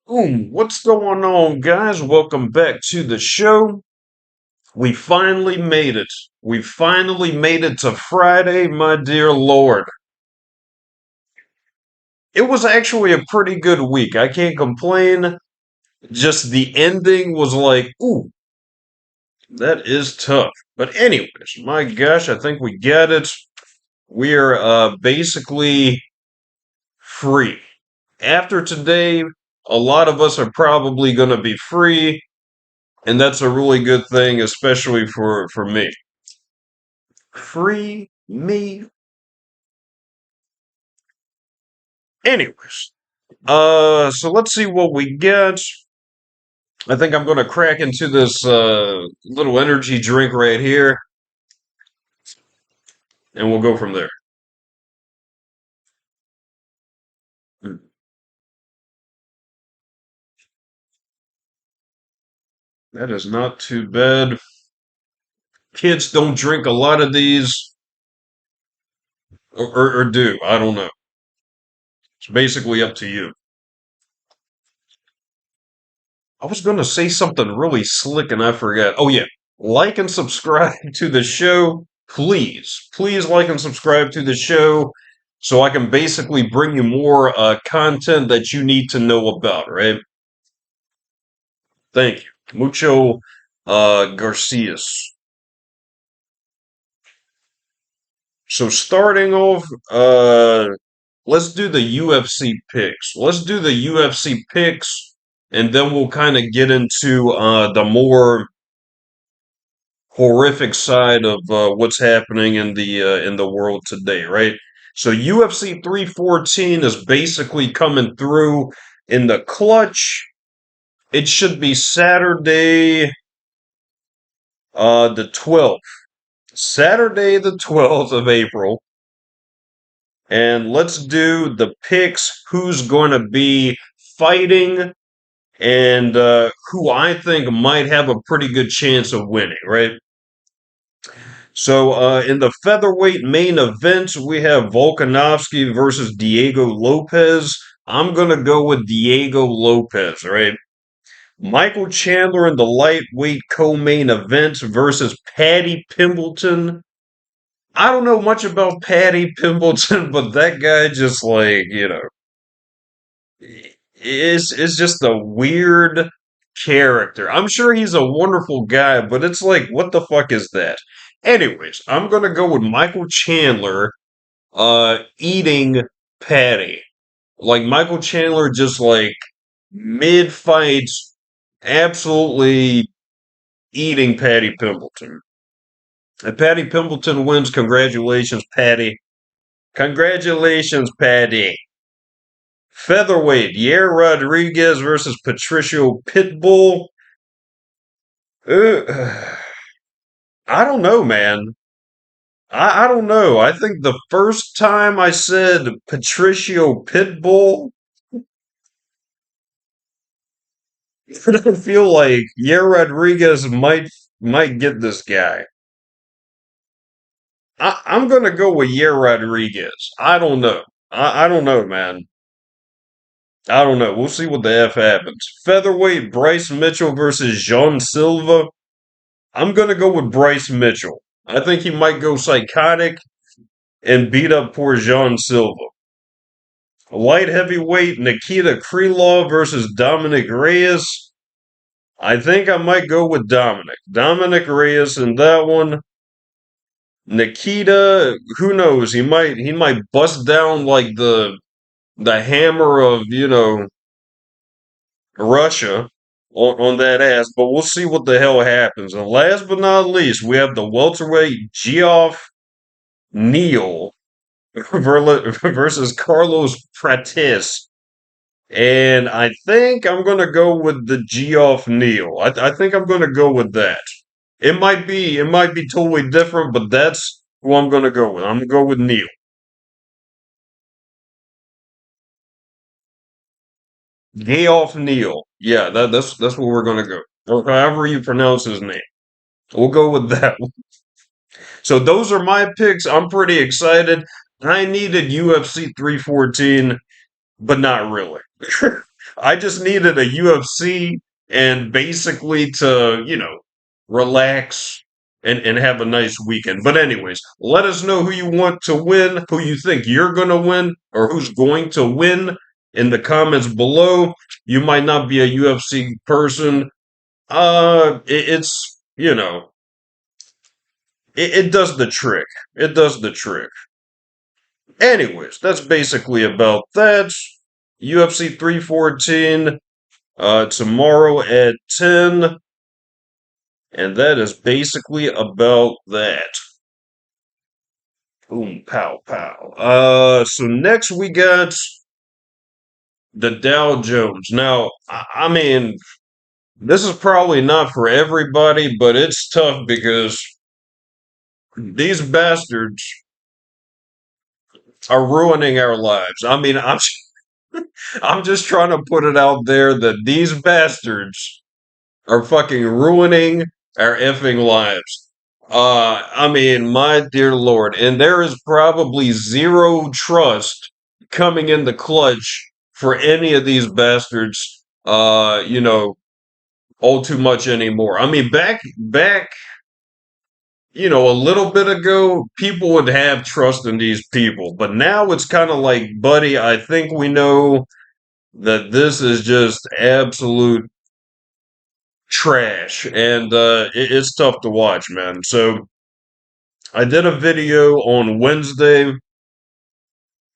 Boom, what's going on, guys? Welcome back to the show. We finally made it. We finally made it to Friday, my dear Lord. It was actually a pretty good week. I can't complain. Just the ending was like, ooh, that is tough. But, anyways, my gosh, I think we get it. We're basically free. After today, a lot of us are probably going to be free. And that's a really good thing, especially for me. Free me. Anyways, so let's see what we get. I think I'm going to crack into this little energy drink right here, and we'll go from there. Mm, That is not too bad. Kids don't drink a lot of these, or do. I don't know. It's basically up to you. I was going to say something really slick and I forgot. Oh, yeah. Like and subscribe to the show. Please. Please like and subscribe to the show so I can basically bring you more content that you need to know about, right? Thank you. Mucho Garcias. So starting off, let's do the UFC picks. Let's do the UFC picks, and then we'll kind of get into the more horrific side of what's happening in the world today, right? So UFC 314 is basically coming through in the clutch. It should be Saturday, the 12th. Saturday, the 12th of April. And let's do the picks. Who's going to be fighting and who I think might have a pretty good chance of winning, right? So in the featherweight main event, we have Volkanovski versus Diego Lopez. I'm gonna go with Diego Lopez, right? Michael Chandler in the lightweight co-main event versus Paddy Pimbleton. I don't know much about Paddy Pimbleton, but that guy just is just a weird character. I'm sure he's a wonderful guy, but it's like, what the fuck is that? Anyways, I'm gonna go with Michael Chandler eating Patty. Like Michael Chandler just like mid fight absolutely eating Patty Pimbleton. And Patty Pimbleton wins. Congratulations, Patty. Congratulations, Patty. Featherweight, Yair Rodriguez versus Patricio Pitbull. Uh, I don't know, man. I don't know. I think the first time I said Patricio Pitbull, I feel like Yair Rodriguez might get this guy. I'm gonna go with Yair Rodriguez. I don't know. I don't know, man. I don't know. We'll see what the F happens. Featherweight Bryce Mitchell versus Jean Silva. I'm gonna go with Bryce Mitchell. I think he might go psychotic and beat up poor Jean Silva. Light heavyweight Nikita Krylov versus Dominic Reyes. I think I might go with Dominic. Dominic Reyes in that one. Nikita, who knows? He might bust down like the hammer of Russia on that ass, but we'll see what the hell happens. And last but not least, we have the welterweight Geoff Neal versus Carlos Prates. And I think I'm gonna go with the Geoff Neal. I think I'm gonna go with that. It might be totally different, but that's who I'm gonna go with. I'm gonna go with Neal. Geoff Neal. Yeah, that's what we're gonna go. Or however you pronounce his name. We'll go with that. So those are my picks. I'm pretty excited. I needed UFC 314, but not really. I just needed a UFC and basically to, relax and have a nice weekend. But anyways, let us know who you want to win, who you think you're going to win, or who's going to win in the comments below. You might not be a UFC person. It's, it does the trick. It does the trick. Anyways, that's basically about that. UFC 314 tomorrow at 10. And that is basically about that. Boom, pow, pow. So next we got the Dow Jones. Now, I mean, this is probably not for everybody, but it's tough because these bastards are ruining our lives. I mean, I'm just trying to put it out there that these bastards are fucking ruining our effing lives. I mean, my dear Lord, and there is probably zero trust coming in the clutch for any of these bastards. All too much anymore. I mean, back, a little bit ago, people would have trust in these people, but now it's kind of like, buddy, I think we know that this is just absolute trash, and it's tough to watch, man. So I did a video on Wednesday,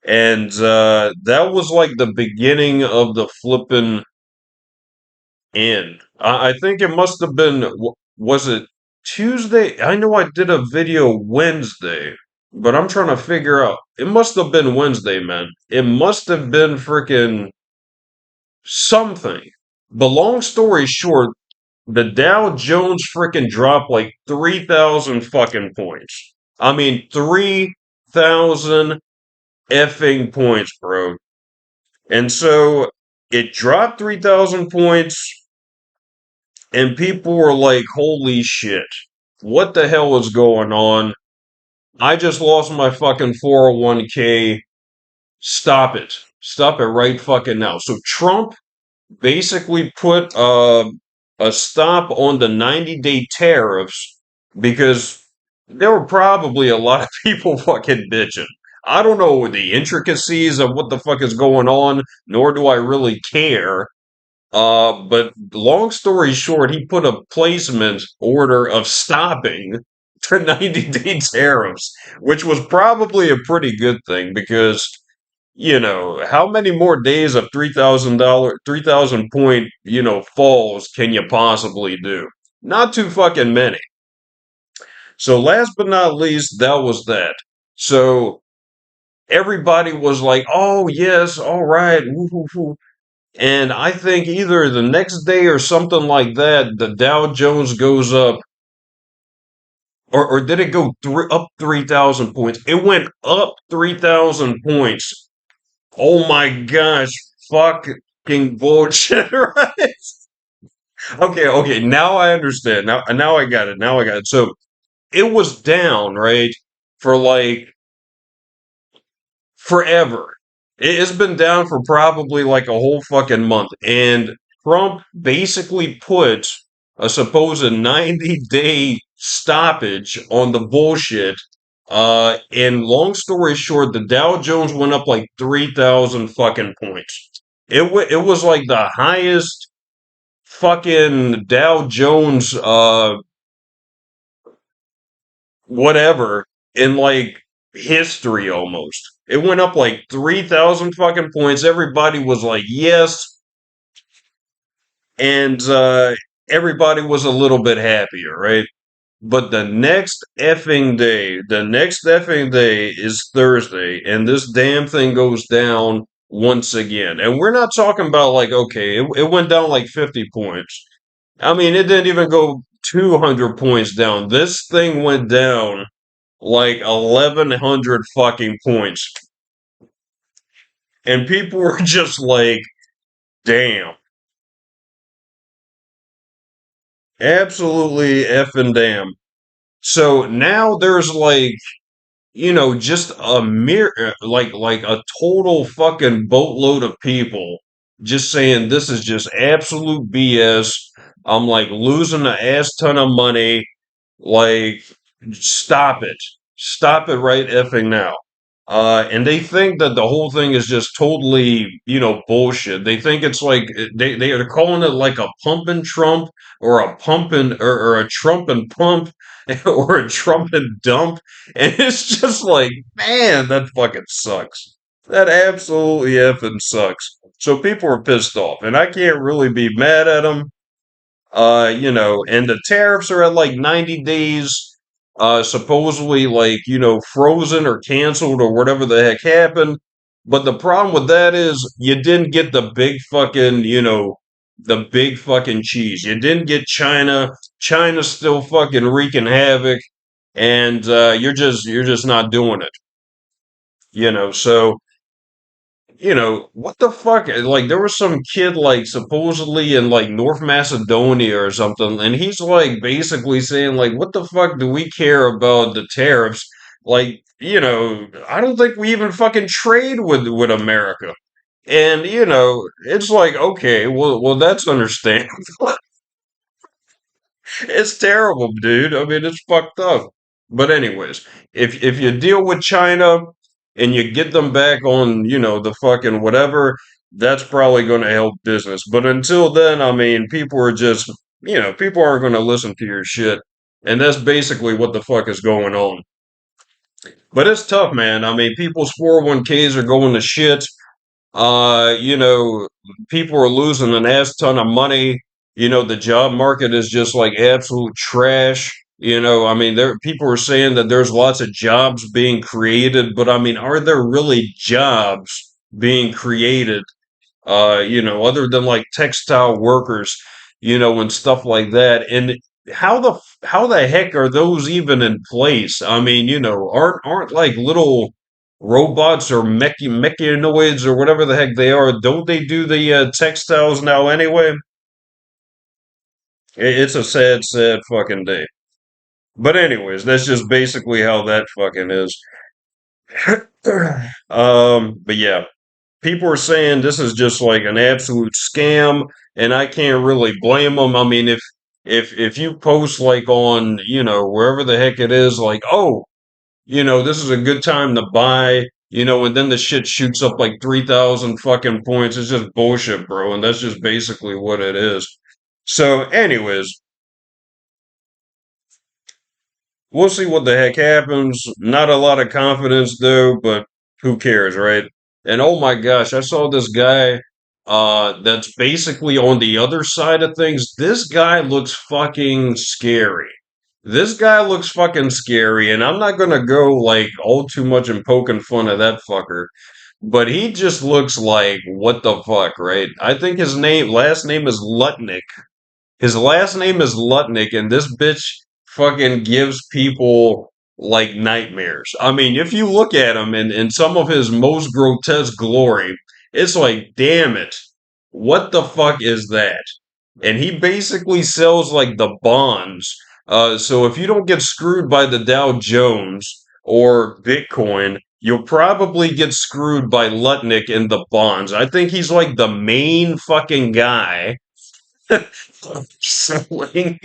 and that was like the beginning of the flipping end. I think it must have been, was it Tuesday? I know I did a video Wednesday, but I'm trying to figure out. It must have been Wednesday, man. It must have been freaking something. But long story short, the Dow Jones freaking dropped like 3,000 fucking points. I mean, 3,000 effing points, bro. And so it dropped 3,000 points, and people were like, holy shit, what the hell is going on? I just lost my fucking 401k. Stop it. Stop it right fucking now. So Trump basically put a stop on the 90-day tariffs because there were probably a lot of people fucking bitching. I don't know the intricacies of what the fuck is going on, nor do I really care. But long story short, he put a placement order of stopping the 90-day tariffs, which was probably a pretty good thing because how many more days of $3,000, 3,000 point, falls can you possibly do? Not too fucking many. So last but not least, that was that. So everybody was like, oh, yes, all right. Woo, woo, woo. And I think either the next day or something like that, the Dow Jones goes up, or did it go up 3,000 points? It went up 3,000 points. Oh my gosh, fucking bullshit, right? Okay, now I understand. Now I got it. Now I got it. So it was down, right, for like forever. It's been down for probably like a whole fucking month. And Trump basically put a supposed 90-day stoppage on the bullshit. And long story short, the Dow Jones went up like 3,000 fucking points. It was like the highest fucking Dow Jones whatever in like history almost. It went up like 3,000 fucking points. Everybody was like, yes. And everybody was a little bit happier, right? But the next effing day is Thursday, and this damn thing goes down once again. And we're not talking about like, okay, it went down like 50 points. I mean, it didn't even go 200 points down. This thing went down like 1,100 fucking points. And people were just like, damn. Absolutely effing damn. So now there's like, just a mere, like a total fucking boatload of people just saying this is just absolute BS. I'm like losing an ass ton of money. Like, stop it. Stop it right effing now. And they think that the whole thing is just totally, bullshit. They think it's like they are calling it like a pump and Trump or a pump and or a Trump and pump or a Trump and dump. And it's just like, man, that fucking sucks. That absolutely effing sucks. So people are pissed off, and I can't really be mad at them, and the tariffs are at like 90 days, supposedly like, frozen or canceled or whatever the heck happened. But the problem with that is you didn't get the big fucking, the big fucking cheese. You didn't get China. China's still fucking wreaking havoc, and you're just not doing it. So what the fuck? Like, there was some kid, like, supposedly in, like, North Macedonia or something, and he's, like, basically saying, like, what the fuck do we care about the tariffs? Like, I don't think we even fucking trade with America. And, it's like, okay, well, that's understandable. It's terrible, dude. I mean, it's fucked up. But anyways, if you deal with China and you get them back on, the fucking whatever, that's probably going to help business. But until then, I mean, people are just, people aren't going to listen to your shit. And that's basically what the fuck is going on. But it's tough, man. I mean, people's 401ks are going to shit. uh, you know, People are losing an ass ton of money. The job market is just like absolute trash. I mean, there people are saying that there's lots of jobs being created, but I mean, are there really jobs being created? Other than like textile workers, and stuff like that. And how the heck are those even in place? I mean, aren't like little robots or mechanoids or whatever the heck they are? Don't they do the textiles now anyway? It's a sad, sad fucking day. But anyways, that's just basically how that fucking is. But yeah, people are saying this is just like an absolute scam, and I can't really blame them. I mean, if you post like on, wherever the heck it is, like, oh, this is a good time to buy, and then the shit shoots up like 3,000 fucking points. It's just bullshit, bro, and that's just basically what it is. So, anyways, we'll see what the heck happens. Not a lot of confidence though, but who cares, right? And oh my gosh, I saw this guy that's basically on the other side of things. This guy looks fucking scary. This guy looks fucking scary, and I'm not gonna go like all too much and poking fun of that fucker, but he just looks like what the fuck, right? I think his last name is Lutnick. His last name is Lutnick, and this bitch fucking gives people like nightmares. I mean, if you look at him in some of his most grotesque glory, it's like, damn it, what the fuck is that? And he basically sells like the bonds. So if you don't get screwed by the Dow Jones or Bitcoin, you'll probably get screwed by Lutnick in the bonds. I think he's like the main fucking guy selling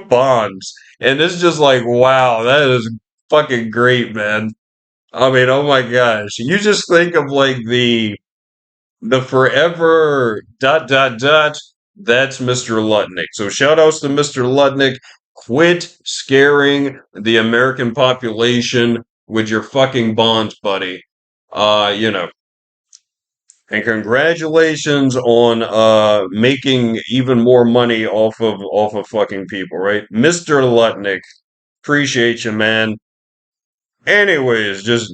bonds. And it's just like, wow, that is fucking great, man. I mean, oh my gosh. You just think of like the forever dot dot dot. That's Mr. Lutnick. So shout outs to Mr. Lutnick. Quit scaring the American population with your fucking bonds, buddy. Uh, you know, and congratulations on making even more money off of fucking people, right? Mr. Lutnick. Appreciate you, man. Anyways, just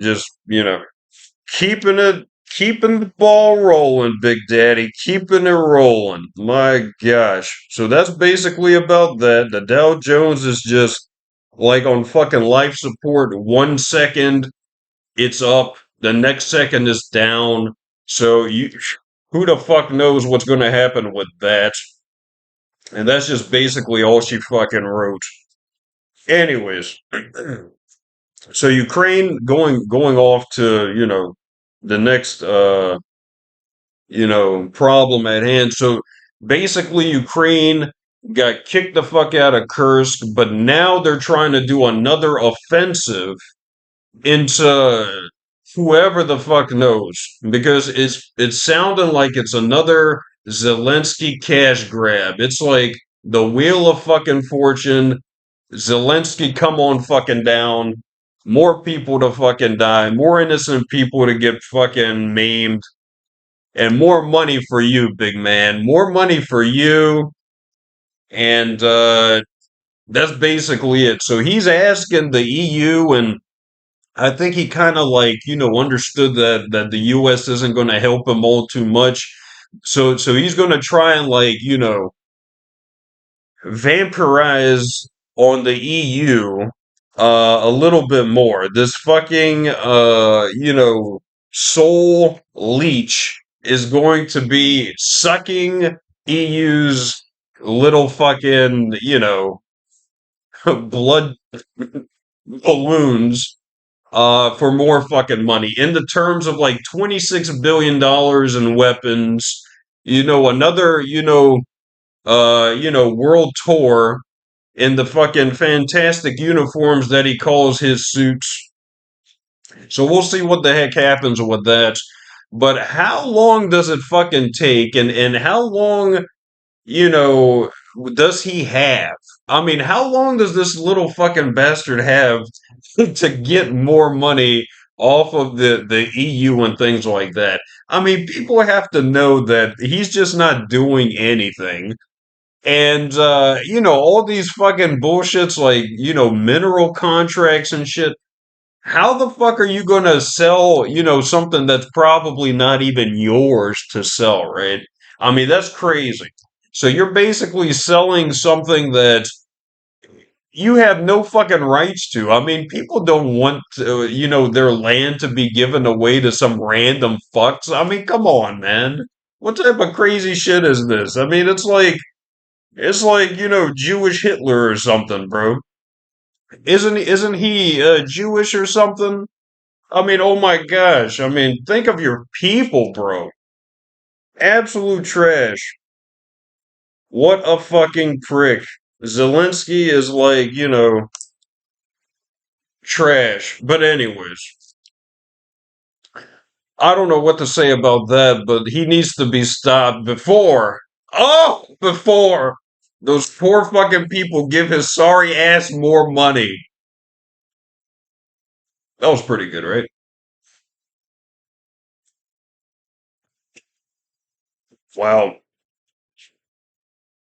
keeping the ball rolling, Big Daddy, keeping it rolling. My gosh. So that's basically about that. The Dow Jones is just like on fucking life support. 1 second it's up, the next second is down. So who the fuck knows what's going to happen with that? And that's just basically all she fucking wrote. Anyways, so Ukraine going off to the next problem at hand. So basically, Ukraine got kicked the fuck out of Kursk, but now they're trying to do another offensive into whoever the fuck knows, because it's sounding like it's another Zelensky cash grab. It's like the wheel of fucking fortune. Zelensky, come on fucking down. More people to fucking die, more innocent people to get fucking maimed, and more money for you, big man. More money for you. And that's basically it. So he's asking the EU, and I think he kind of like, understood that the US isn't going to help him all too much. So he's going to try and like, vampirize on the EU a little bit more. This fucking soul leech is going to be sucking EU's little fucking, blood balloons for more fucking money in the terms of like $26 billion in weapons, another, world tour in the fucking fantastic uniforms that he calls his suits. So we'll see what the heck happens with that. But how long does it fucking take, and how long, you know, does he have? I mean, how long does this little fucking bastard have to get more money off of the EU and things like that? I mean, people have to know that he's just not doing anything. And all these fucking bullshits like, mineral contracts and shit. How the fuck are you gonna sell, something that's probably not even yours to sell, right? I mean, that's crazy. So you're basically selling something that you have no fucking rights to. I mean, people don't want, their land to be given away to some random fucks. I mean, come on, man. What type of crazy shit is this? I mean, it's like, Jewish Hitler or something, bro. Isn't he Jewish or something? I mean, oh my gosh. I mean, think of your people, bro. Absolute trash. What a fucking prick. Zelensky is like, trash. But anyways, I don't know what to say about that, but he needs to be stopped before those poor fucking people give his sorry ass more money. That was pretty good, right? Wow.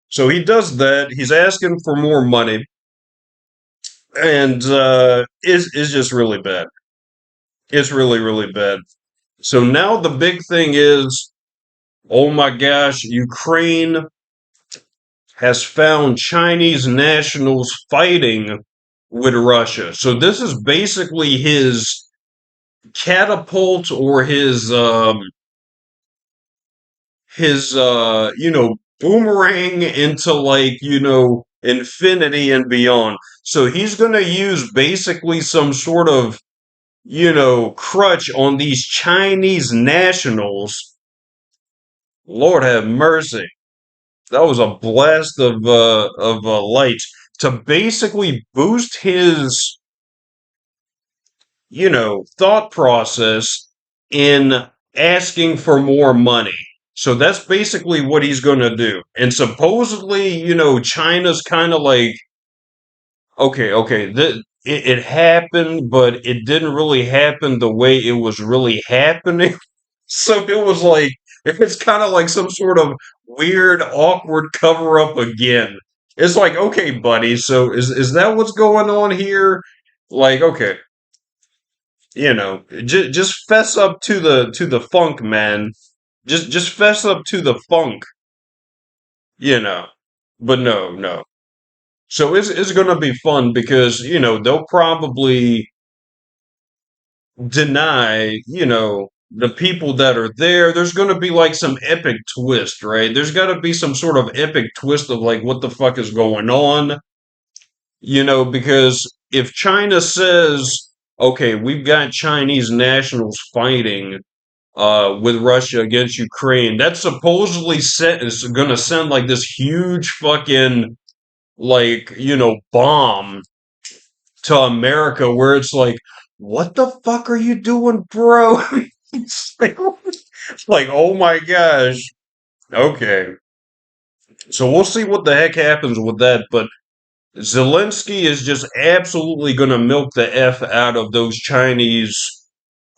So he does that. He's asking for more money, and is just really bad. It's really really bad. So now the big thing is, oh my gosh, Ukraine has found Chinese nationals fighting with Russia. So this is basically his catapult, or his boomerang into like, infinity and beyond. So he's going to use basically some sort of, crutch on these Chinese nationals. Lord have mercy. That was a blast of light to basically boost his, thought process in asking for more money. So that's basically what he's going to do. And supposedly, China's kind of like, okay, it happened, but it didn't really happen the way it was really happening. So it was like, it's kind of like some sort of weird, awkward cover up again. It's like, okay, buddy, so is that what's going on here? Like, okay, just fess up to the funk, man. Just fess up to the funk, you know. But no, no. So it's going to be fun because, they'll probably deny, the people that are there. There's going to be like some epic twist, right? There's got to be some sort of epic twist of like what the fuck is going on, because if China says, okay, we've got Chinese nationals fighting, with Russia against Ukraine. That's supposedly set is going to send like this huge fucking like bomb to America, where it's what the fuck are you doing, bro? It's like, oh my gosh. Okay, so we'll see what the heck happens with that, but Zelensky is just absolutely going to milk the F out of those Chinese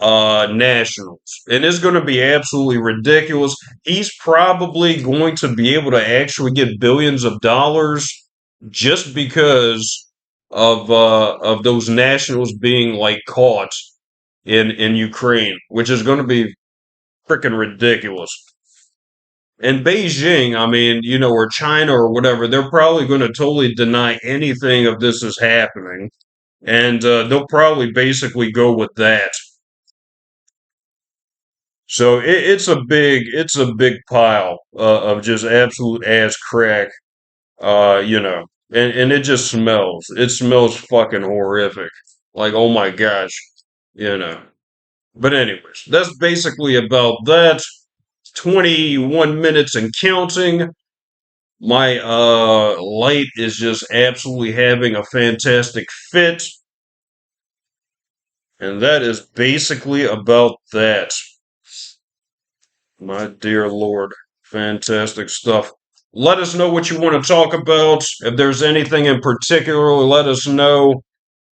nationals. And it's going to be absolutely ridiculous. He's probably going to be able to actually get billions of dollars just because of those nationals being like caught in Ukraine, which is going to be freaking ridiculous. And Beijing, I mean, or China or whatever, they're probably going to totally deny anything of this is happening, and they'll probably basically go with that. So it's a big pile of just absolute ass crack, and it just smells. It smells fucking horrific. Like, oh my gosh, you know. But anyways, that's basically about that. 21 minutes and counting. My light is just absolutely having a fantastic fit, and that is basically about that. My dear Lord, fantastic stuff. Let us know what you want to talk about. If there's anything in particular, let us know.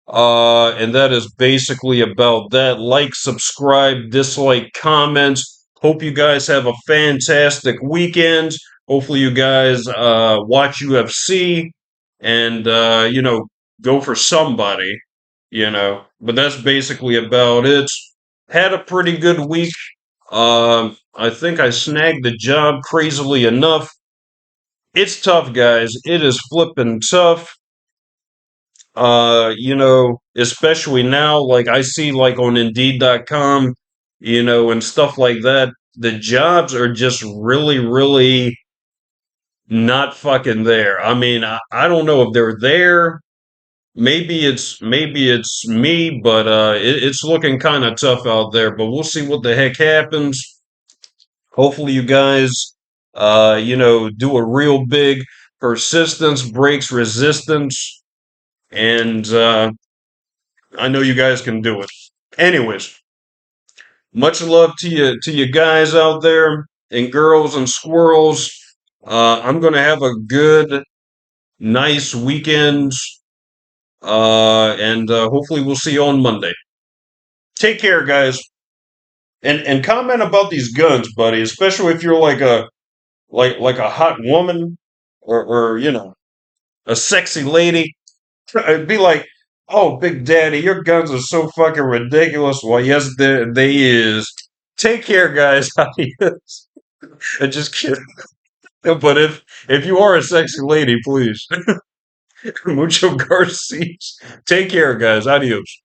And that is basically about that. Like, subscribe, dislike, comments. Hope you guys have a fantastic weekend. Hopefully, you guys watch UFC and, go for somebody, But that's basically about it. Had a pretty good week. I think I snagged the job crazily enough. It's tough, guys. It is flippin' tough. Especially now, like I see like on Indeed.com, and stuff like that, the jobs are just really, really not fucking there. I mean, I don't know if they're there. Maybe it's me, but it's looking kind of tough out there. But we'll see what the heck happens. Hopefully, you guys, do a real big persistence breaks resistance, and I know you guys can do it. Anyways, much love to you guys out there and girls and squirrels. I'm gonna have a good, nice weekend, and hopefully we'll see you on Monday. Take care, guys, and comment about these guns, buddy. Especially if you're like a hot woman or a sexy lady. I'd be like, "Oh, Big Daddy, your guns are so fucking ridiculous." Well, yes, they is. Take care, guys. Adios. I'm just kidding. But if you are a sexy lady, please, mucho Garcia. Take care, guys. Adios.